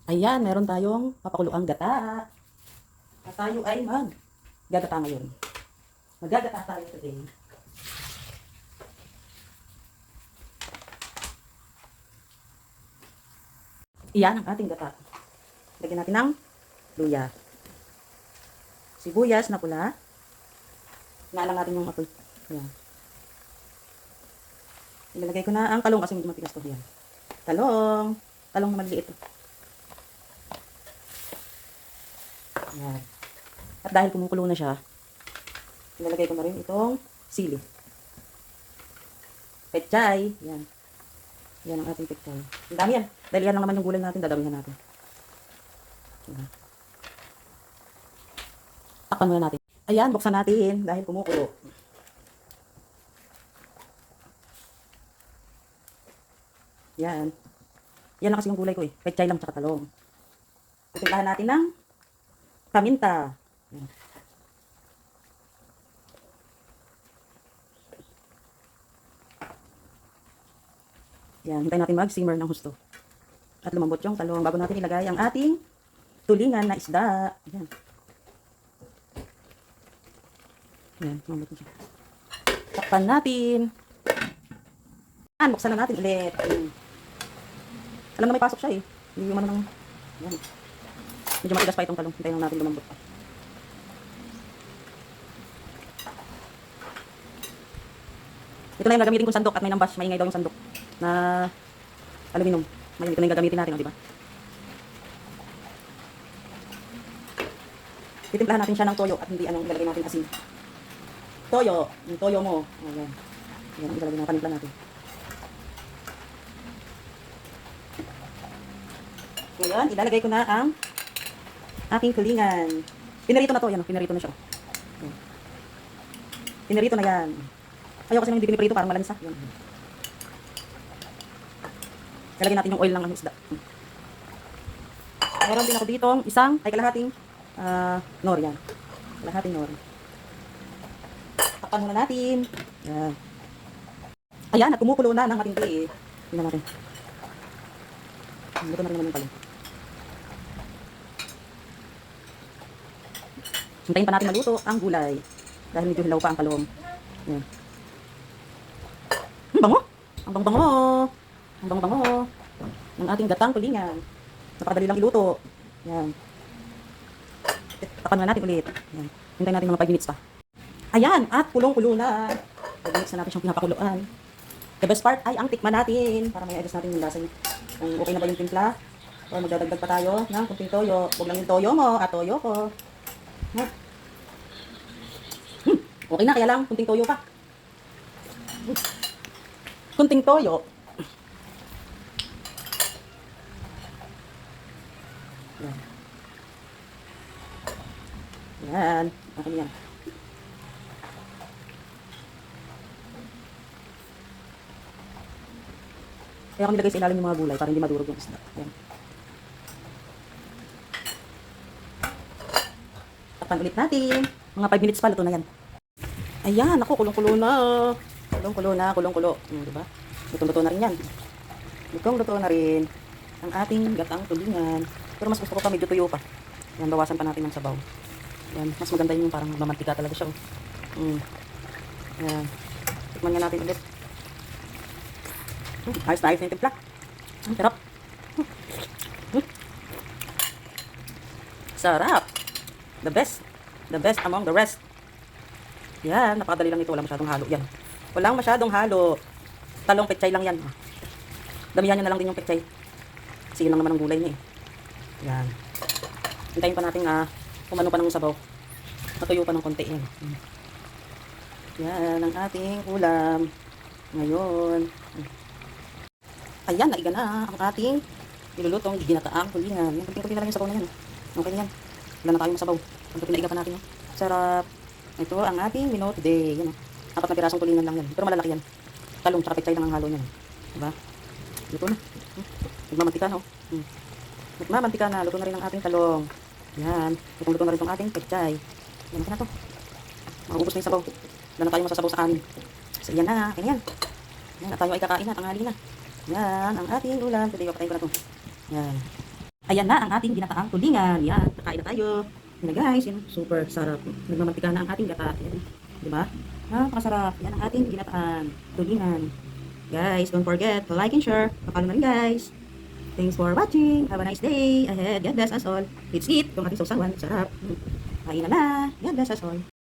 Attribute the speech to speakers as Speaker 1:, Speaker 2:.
Speaker 1: Ayan, meron tayong papakuluang gata. At tayo ay maggagata ngayon. Maggagata tayo today. Iyan ang ating gata. Lagyan natin ng luya. Sibuyas na pula. Naalang natin yung apoy. Ayan. Ilalagay ko na ang talong kasi medyo matigas to. Ayan. Talong. Talong na maliit. Ayan. At dahil kumukulo na siya, ilalagay ko na rin itong sili. Pechay. Ayan. Yan ang ating pechay. Ang dami yan. Dahil yan lang naman yung gulay natin, dadamihan natin. Ayan. Takpan muna natin. Ayan, buksan natin dahil kumukulo. Yan. Yan lang kasi yung gulay ko eh. Pechay lang tsaka talong. Titimplahan natin ng paminta. Yan. Yan, hintayin natin mag-simmer ng husto. At lumambot yung talong bago natin ilagay ang ating tulingan na isda. Yan. Yan, lumambot na siya. Takpan natin. Yan, buksan na natin ulit. Yan. Alam na may pasok siya eh. Hindi yung ano ng... Yan. Medyo matigas pa itong talong. Hintayin lang natin lumambot pa. Ito na yung gagamitin kong sandok at may nambas. Maingay daw yung sandok na aluminum. Ngayon, ito na yung gagamitin natin, di ba? Titimplahan natin siya ng toyo at hindi anong ilalagay natin asin. Toyo. Yung toyo mo. Ayan. Ayan, ilalagay na panimpla natin. Ngayon, ilalagay ko na ang aking tulingan. Pinarito na to. Yan, pinarito na siya. Ayan. Pinarito na yan. Ayaw kasi nang hindi piniprito, parang malansa. Yan. Ilalagay natin yung oil ng isda. Meron din ako dito isang, ay kalahating nor yan. Kalahating nor. Takpan muna natin. Yan. Ayan, at kumukulo na ng matindi. Tingnan natin. Luto na rin naman yung talong. Hintayin pa natin maluto ang gulay. Dahil medyo hilaw pa ang talong. Yan. Ang bango! Ang bango-bango! Ang bango-bango ng ating gatang tulingan. Napakadali lang iluto. Yan. Takpan na natin ulit. Yan. Hintayin natin mga 5 minutes pa. Ayan! At kulong-kulo na. 5 minutes na natin siyang pinapakuluan. The best part ay ang tikman natin. Para may adjust natin yung lasa niya. Kung okay na ba yung timpla. O magdadagdag pa tayo ng kunting toyo. Huwag lang yung toyo mo at toyo ko. Ha? Okay na, kaya lang kunting toyo pa. Kunting toyo. Yan. Yan. Okay yan. Kaya ako nilagay sa ilalim yung mga gulay para hindi madurog yung isda. Yan. Takpan ulit natin. Mga 5 minutes pa, luto na yan. Ayan, ako, kulong-kulo na. Kulong-kulo na, kulong-kulo. Diba? Luto-luto na rin yan. Lutong-luto na rin ang ating gatang tulingan. Pero mas gusto ko pa medyo tuyo pa. Yan, bawasan pa natin ng sabaw. Yan, mas maganda yun yung parang mamantika talaga siya. Yan. Tikman nga natin ulit. Ayos na ayos na yung timpla. Ang sarap. Sarap. The best. The best among the rest. Yan, napakadali lang ito. Walang masyadong halo. Yan. Walang masyadong halo. Talong pechay lang yan. Damihan nyo na lang din yung pechay. Kasi yun lang naman ang gulay niya eh. Yan. Hintayin pa natin kumano pa ng sabaw. Matuyo pa ng konti yan. Yan ang ating ulam. Ngayon. Ayan, naiga na ang ating nilulutong ginataang tulingan. Yan, kunting-kunti na lang yung sabaw na yan. Okay na yan. Wala na tayong masabaw. Ang pinaiga pa natin. Sarap. Ito ang ating menu today. Yan, 4 na pirasong tulingan lang yan. Pero malalaki yan. Talong, tsaka pechay lang ang halo niyan. Diba? Luto na. Nagmamantika na. Nagmamantika na. Luto na rin ang ating talong. Yan. Luto na rin ang ating pechay. Yan na to. Maubos na yung sabaw. Wala na tayong masasabaw sa kanin. So yan na. Yan yan. Yan. At tayo ay kakain na. Tanghali na. Yan. Ang ating ulam. Today, papatayin ko na to. Yan. Ayan na ang ating ginataang tulingan. Yan, kakain na tayo. Yan na guys, yan, super sarap. Nagmamantika na ang ating gata. Yan, di ba? Napakasarap. Yan ang ating ginataang tulingan. Guys, don't forget to like and share. Papalo na rin guys. Thanks for watching. Have a nice day ahead. God bless us all. Let's eat. Itong ating sausawan. Sarap. Kain na na. God bless us all.